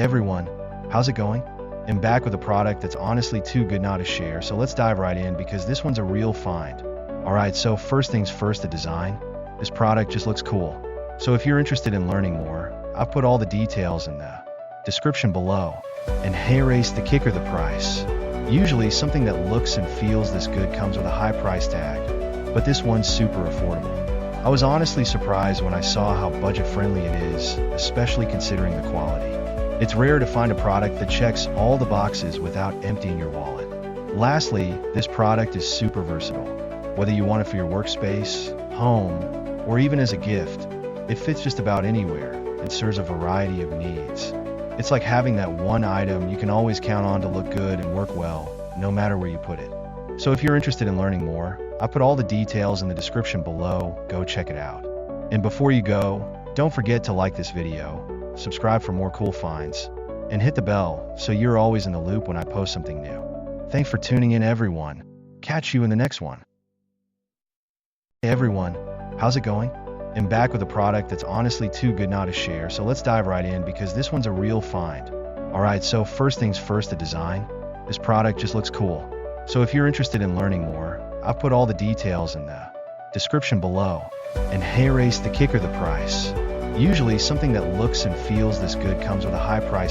Hey everyone, how's it going? I'm back with a product that's honestly too good not to share, so let's dive right in because this one's a real find. Alright, so first things first, the design. This product just looks cool. So if you're interested in learning more, I've put all the details in the description below. And hey race, the kicker, the price. Usually something that looks and feels this good comes with a high price tag, but this one's super affordable. I was honestly surprised when I saw how budget friendly it is, especially considering the quality. It's rare to find a product that checks all the boxes without emptying your wallet. Lastly, this product is super versatile. Whether you want it for your workspace, home, or even as a gift, it fits just about anywhere and serves a variety of needs. It's like having that one item you can always count on to look good and work well, no matter where you put it. So if you're interested in learning more, I put all the details in the description below, go check it out. And before you go, don't forget to like this video, subscribe for more cool finds, and hit the bell so you're always in the loop when I post something new. Thanks for tuning in everyone. Catch you in the next one. Hey everyone, how's it going? I'm back with a product that's honestly too good not to share, so let's dive right in because this one's a real find. Alright, so first things first, the design. This product just looks cool. So if you're interested in learning more, I've put all the details in the description below. And hey race, the kicker, the price. Usually something that looks and feels this good comes with a high price